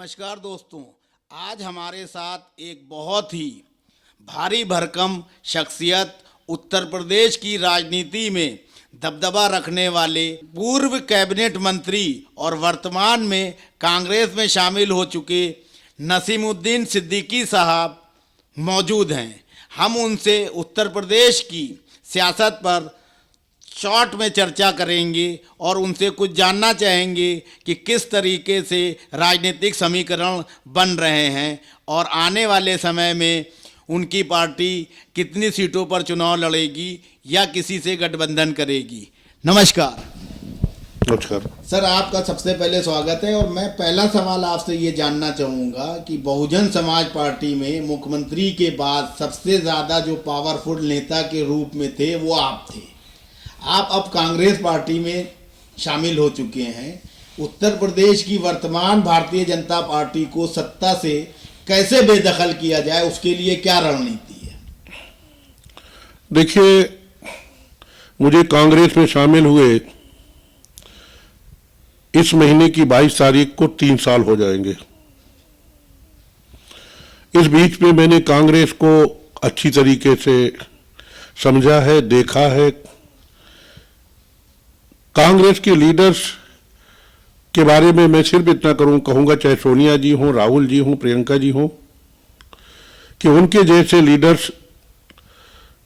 नमस्कार दोस्तों, आज हमारे साथ एक बहुत ही भारी भरकम शख्सियत, उत्तर प्रदेश की राजनीति में दबदबा रखने वाले पूर्व कैबिनेट मंत्री और वर्तमान में कांग्रेस में शामिल हो चुके नसीमुद्दीन सिद्दीकी साहब मौजूद हैं। हम उनसे उत्तर प्रदेश की सियासत पर शॉर्ट में चर्चा करेंगे और उनसे कुछ जानना चाहेंगे कि किस तरीके से राजनीतिक समीकरण बन रहे हैं और आने वाले समय में उनकी पार्टी कितनी सीटों पर चुनाव लड़ेगी या किसी से गठबंधन करेगी। नमस्कार। नमस्कार सर, आपका सबसे पहले स्वागत है और मैं पहला सवाल आपसे ये जानना चाहूँगा कि बहुजन समाज पार्टी में मुख्यमंत्री के बाद सबसे ज़्यादा जो पावरफुल नेता के रूप में थे वो आप थे। आप अब कांग्रेस पार्टी में शामिल हो चुके हैं। उत्तर प्रदेश की वर्तमान भारतीय जनता पार्टी को सत्ता से कैसे बेदखल किया जाए, उसके लिए क्या रणनीति है? देखिए, मुझे कांग्रेस में शामिल हुए इस महीने की 22 तारीख को 3 साल हो जाएंगे। इस बीच में मैंने कांग्रेस को अच्छी तरीके से समझा है, देखा है। कांग्रेस के लीडर्स के बारे में मैं सिर्फ इतना कहूंगा, चाहे सोनिया जी हों, राहुल जी हों, प्रियंका जी हों, कि उनके जैसे लीडर्स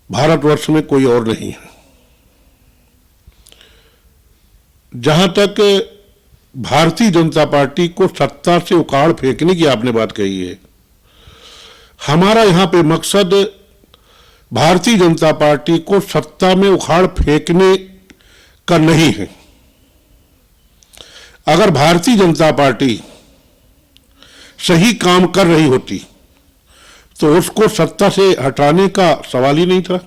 भारतवर्ष में कोई और नहीं है। जहां तक भारतीय जनता पार्टी को सत्ता से उखाड़ फेंकने की आपने बात कही है, हमारा यहां पे मकसद भारतीय जनता पार्टी को सत्ता में उखाड़ फेंकने का नहीं है। अगर भारतीय जनता पार्टी सही काम कर रही होती तो उसको सत्ता से हटाने का सवाल ही नहीं था।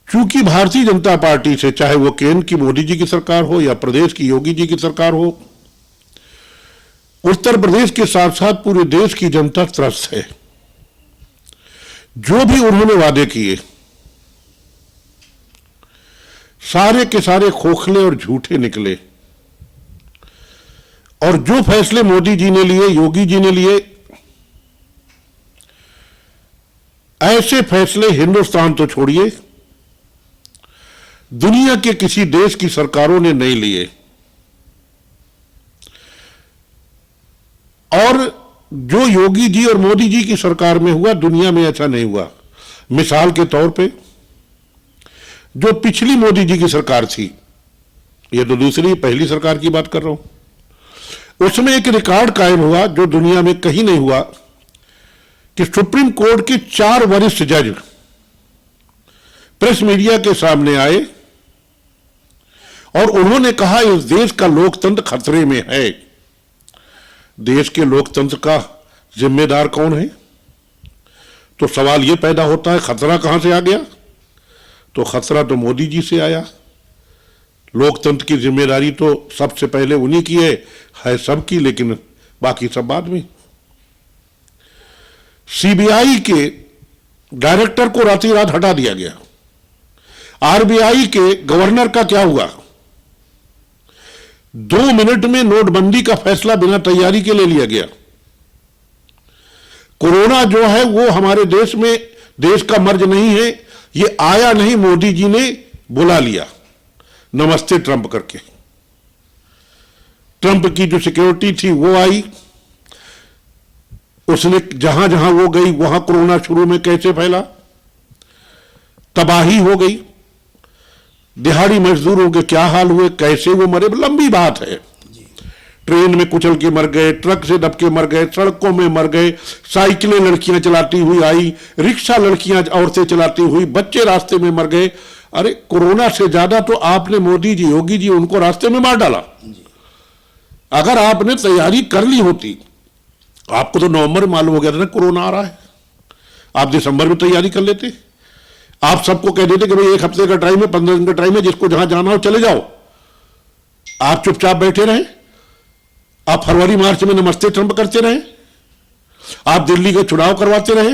चूंकि भारतीय जनता पार्टी से, चाहे वो केंद्र की मोदी जी की सरकार हो या प्रदेश की योगी जी की सरकार हो, उत्तर प्रदेश के साथ साथ पूरे देश की जनता त्रस्त है। जो भी उन्होंने वादे किए सारे के सारे खोखले और झूठे निकले, और जो फैसले मोदी जी ने लिए, योगी जी ने लिए, ऐसे फैसले हिंदुस्तान तो छोड़िए, दुनिया के किसी देश की सरकारों ने नहीं लिए। और जो योगी जी और मोदी जी की सरकार में हुआ, दुनिया में ऐसा नहीं हुआ। मिसाल के तौर पे जो पिछली मोदी जी की सरकार थी, ये तो दूसरी, पहली सरकार की बात कर रहा हूं, उसमें एक रिकॉर्ड कायम हुआ जो दुनिया में कहीं नहीं हुआ कि सुप्रीम कोर्ट के 4 वरिष्ठ जज प्रेस मीडिया के सामने आए और उन्होंने कहा इस देश का लोकतंत्र खतरे में है। देश के लोकतंत्र का जिम्मेदार कौन है? तो सवाल यह पैदा होता है, खतरा कहां से आ गया? तो खतरा तो मोदी जी से आया। लोकतंत्र की जिम्मेदारी तो सबसे पहले उन्हीं की है सबकी, लेकिन बाकी सब बाद में। सीबीआई के डायरेक्टर को रातों रात हटा दिया गया। आरबीआई के गवर्नर का क्या हुआ? 2 मिनट में नोटबंदी का फैसला बिना तैयारी के ले लिया गया। कोरोना जो है वो हमारे देश में देश का मर्ज नहीं है, ये आया नहीं, मोदी जी ने बुला लिया नमस्ते ट्रंप करके। ट्रंप की जो सिक्योरिटी थी वो आई, उसने जहां जहां वो गई वहां कोरोना शुरू में कैसे फैला, तबाही हो गई। दिहाड़ी मजदूरों के क्या हाल हुए, कैसे वो मरे, लंबी बात है। ट्रेन में कुचल के मर गए, ट्रक से दबके मर गए, सड़कों में मर गए, साइकिलें लड़कियां चलाती हुई आई, रिक्शा लड़कियां औरतें चलाती हुई, बच्चे रास्ते में मर गए। अरे कोरोना से ज्यादा तो आपने मोदी जी, योगी जी, उनको रास्ते में मार डाला। अगर आपने तैयारी कर ली होती, आपको तो नवंबर में मालूम हो गया था ना कोरोना आ रहा है, आप दिसंबर में तैयारी कर लेते। आप सबको कह देते कि भाई 1 हफ्ते का टाइम है, 15 दिन का टाइम है, जिसको जहां जाना हो चले जाओ। आप चुपचाप बैठे रहे, आप फरवरी मार्च में नमस्ते ट्रंप करते रहे, आप दिल्ली के चुनाव करवाते रहे,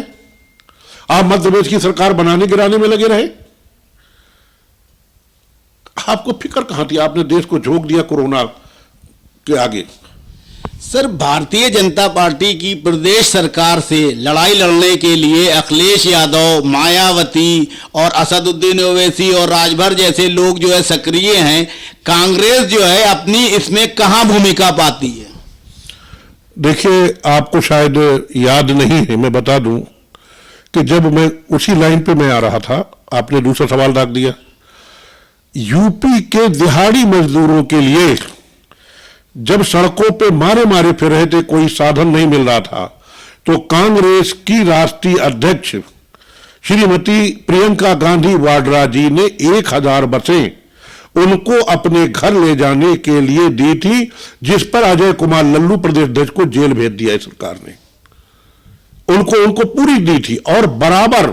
आप मध्य प्रदेश की सरकार बनाने गिराने में लगे रहे। आपको फिक्र कहां थी? आपने देश को झोंक दिया कोरोना के आगे। सर, भारतीय जनता पार्टी की प्रदेश सरकार से लड़ाई लड़ने के लिए अखिलेश यादव, मायावती और असदुद्दीन ओवैसी और राजभर जैसे लोग जो है सक्रिय हैं। कांग्रेस जो है अपनी इसमें कहां भूमिका पाती है? देखिए, आपको शायद याद नहीं है, मैं बता दूं कि जब मैं उसी लाइन पे मैं आ रहा था, आपने दूसरा सवाल रख दिया। यूपी के दिहाड़ी मजदूरों के लिए जब सड़कों पे मारे मारे फिर रहे थे, कोई साधन नहीं मिल रहा था, तो कांग्रेस की राष्ट्रीय अध्यक्ष श्रीमती प्रियंका गांधी वाड्रा जी ने 1000 बसें उनको अपने घर ले जाने के लिए दी थी, जिस पर अजय कुमार लल्लू प्रदेश अध्यक्ष को जेल भेज दिया है सरकार ने। उनको पूरी दी थी, और बराबर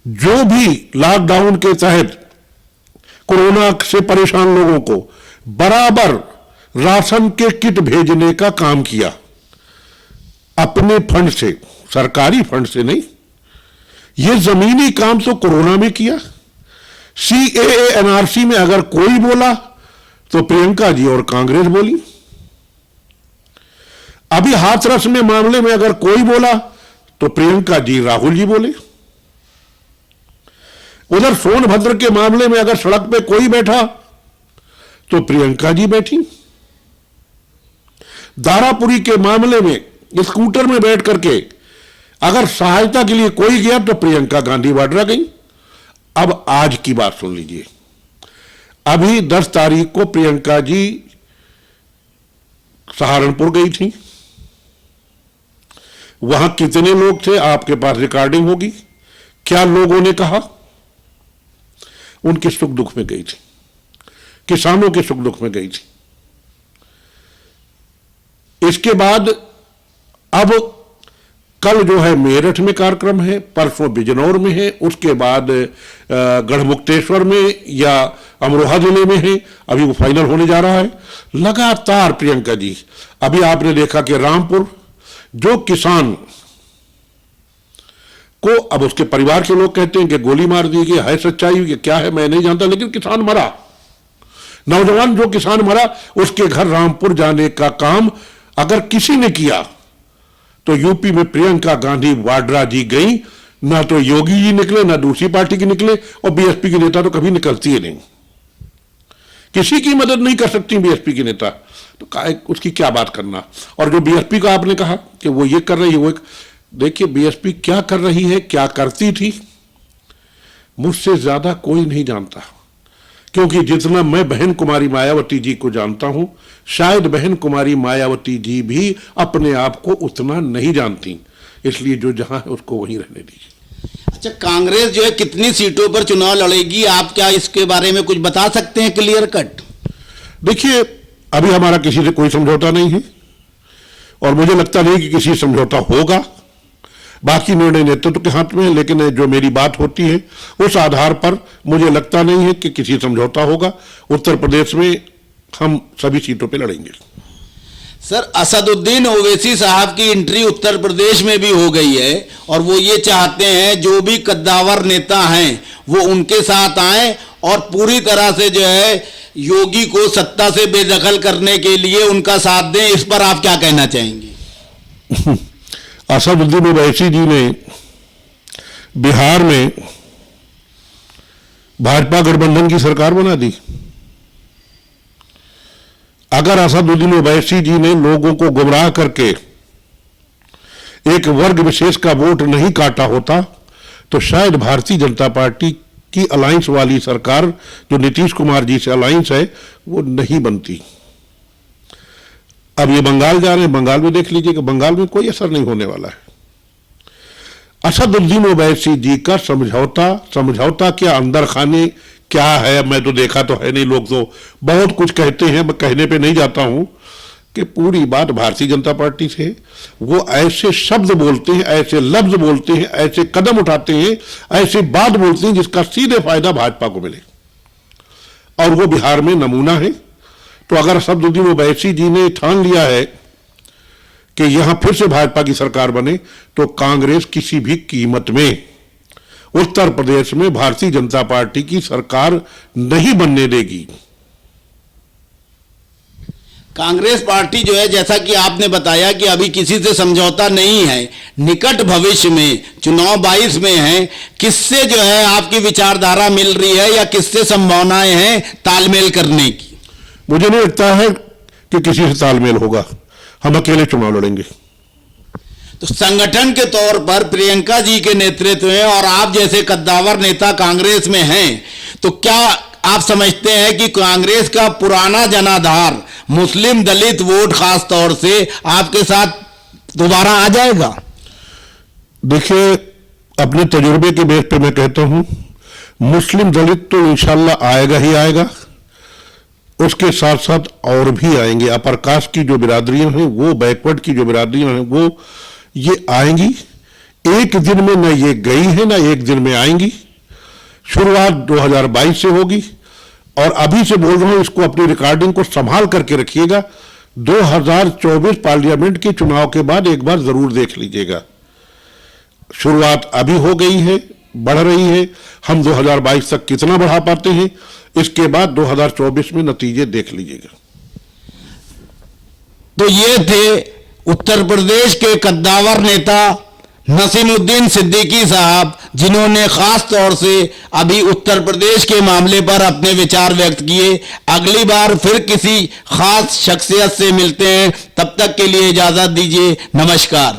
जो भी लॉकडाउन के तहत कोरोना से परेशान लोगों को बराबर राशन के किट भेजने का काम किया, अपने फंड से, सरकारी फंड से नहीं। यह जमीनी काम तो कोरोना में किया। सीएए एनआरसी में अगर कोई बोला तो प्रियंका जी और कांग्रेस बोली। अभी हाथरस में मामले में अगर कोई बोला तो प्रियंका जी, राहुल जी बोले। उधर सोनभद्र के मामले में अगर सड़क पे कोई बैठा तो प्रियंका जी बैठी। दारापुरी के मामले में स्कूटर में बैठ करके अगर सहायता के लिए कोई गया तो प्रियंका गांधी वाड्रा गई। अब आज की बात सुन लीजिए। अभी 10 तारीख को प्रियंका जी सहारनपुर गई थी। वहां कितने लोग थे, आपके पास रिकॉर्डिंग होगी। क्या लोगों ने कहा? उनके सुख दुख में गई थी, किसानों के सुख दुख में गई थी। इसके बाद अब कल जो है मेरठ में कार्यक्रम है, परसों बिजनौर में है, उसके बाद गढ़मुक्तेश्वर में या अमरोहा जिले में है। अभी वो फाइनल होने जा रहा है। लगातार प्रियंका जी, अभी आपने देखा कि रामपुर जो किसान को, अब उसके परिवार के लोग कहते हैं कि गोली मार दी गई है, सच्चाई कि क्या है मैं नहीं जानता, लेकिन किसान मरा, नौजवान जो किसान मरा, उसके घर रामपुर जाने का काम अगर किसी ने किया तो यूपी में प्रियंका गांधी वाड्रा जी गई। ना तो योगी जी निकले, ना दूसरी पार्टी के निकले, और बीएसपी के नेता तो कभी निकलती ही नहीं। किसी की मदद नहीं कर सकती बीएसपी के नेता, तो उसकी क्या बात करना। और जो बीएसपी का आपने कहा कि वो ये कर रही है, वो देखिए बीएसपी क्या कर रही है, क्या करती थी, मुझसे ज्यादा कोई नहीं जानता। क्योंकि जितना मैं बहन कुमारी मायावती जी को जानता हूं, शायद बहन कुमारी मायावती जी भी अपने आप को उतना नहीं जानती। इसलिए जो जहां है उसको वहीं रहने दीजिए। अच्छा, कांग्रेस जो है कितनी सीटों पर चुनाव लड़ेगी, आप क्या इसके बारे में कुछ बता सकते हैं क्लियर कट? देखिए, अभी हमारा किसी से कोई समझौता नहीं है, और मुझे लगता नहीं कि किसी समझौता होगा। बाकी निर्णय नेतृत्व के हाथ में है, लेकिन जो मेरी बात होती है उस आधार पर मुझे लगता नहीं है कि किसी समझौता होगा। उत्तर प्रदेश में हम सभी सीटों पे लड़ेंगे। सर, असदुद्दीन ओवैसी साहब की एंट्री उत्तर प्रदेश में भी हो गई है, और वो ये चाहते हैं जो भी कद्दावर नेता हैं वो उनके साथ आए और पूरी तरह से जो है योगी को सत्ता से बेदखल करने के लिए उनका साथ दें। इस पर आप क्या कहना चाहेंगे? असदुद्दीन ओवैसी जी ने बिहार में भाजपा गठबंधन की सरकार बना दी। अगर असदुद्दीन ओवैसी जी ने लोगों को गुमराह करके एक वर्ग विशेष का वोट नहीं काटा होता तो शायद भारतीय जनता पार्टी की अलायंस वाली सरकार, जो नीतीश कुमार जी से अलायंस है, वो नहीं बनती। अब ये बंगाल जा रहे हैं, बंगाल में देख लीजिए कि बंगाल में कोई असर नहीं होने वाला है। असदुद्दीन ओवैसी जी का समझौता क्या, अंदर खाने क्या है, मैं तो देखा तो है नहीं। लोग तो बहुत कुछ कहते हैं, मैं कहने पे नहीं जाता हूं कि पूरी बात भारतीय जनता पार्टी से। वो ऐसे शब्द बोलते हैं, ऐसे लफ्ज बोलते हैं, ऐसे कदम उठाते हैं, ऐसी बात बोलते हैं जिसका सीधे फायदा भाजपा को मिले, और वो बिहार में नमूना है। तो अगर असदुद्दीन ओवैसी जी ने ठान लिया है कि यहां फिर से भाजपा की सरकार बने, तो कांग्रेस किसी भी कीमत में उत्तर प्रदेश में भारतीय जनता पार्टी की सरकार नहीं बनने देगी। कांग्रेस पार्टी जो है, जैसा कि आपने बताया कि अभी किसी से समझौता नहीं है, निकट भविष्य में चुनाव 22 में है, किससे जो है आपकी विचारधारा मिल रही है या किससे संभावनाएं हैं तालमेल करने की? मुझे नहीं लगता है कि किसी से तालमेल होगा। हम अकेले चुनाव लड़ेंगे। तो संगठन के तौर पर प्रियंका जी के नेतृत्व में और आप जैसे कद्दावर नेता कांग्रेस में हैं, तो क्या आप समझते हैं कि कांग्रेस का पुराना जनाधार मुस्लिम दलित वोट खास तौर से आपके साथ दोबारा आ जाएगा? देखिए, अपने तजुर्बे के बेस पे मैं कहता हूं, मुस्लिम दलित तो इंशाल्लाह आएगा ही आएगा, उसके साथ साथ और भी आएंगे। अपर कास्ट की जो बिरादरियां हैं वो, बैकवर्ड की जो बिरादरियां हैं वो, ये आएंगी। एक दिन में न ये गई है ना एक दिन में आएंगी। शुरुआत 2022 से होगी और अभी से बोल रहा हूं, इसको अपनी रिकॉर्डिंग को संभाल करके रखिएगा। 2024 पार्लियामेंट के चुनाव के बाद एक बार जरूर देख लीजिएगा। शुरुआत अभी हो गई है, बढ़ रही है। हम 2022 तक कितना बढ़ा पाते हैं, इसके बाद 2024 में नतीजे देख लीजिएगा। तो ये थे उत्तर प्रदेश के कद्दावर नेता नसीमुद्दीन सिद्दीकी साहब, जिन्होंने खास तौर से अभी उत्तर प्रदेश के मामले पर अपने विचार व्यक्त किए। अगली बार फिर किसी खास शख्सियत से मिलते हैं, तब तक के लिए इजाजत दीजिए। नमस्कार।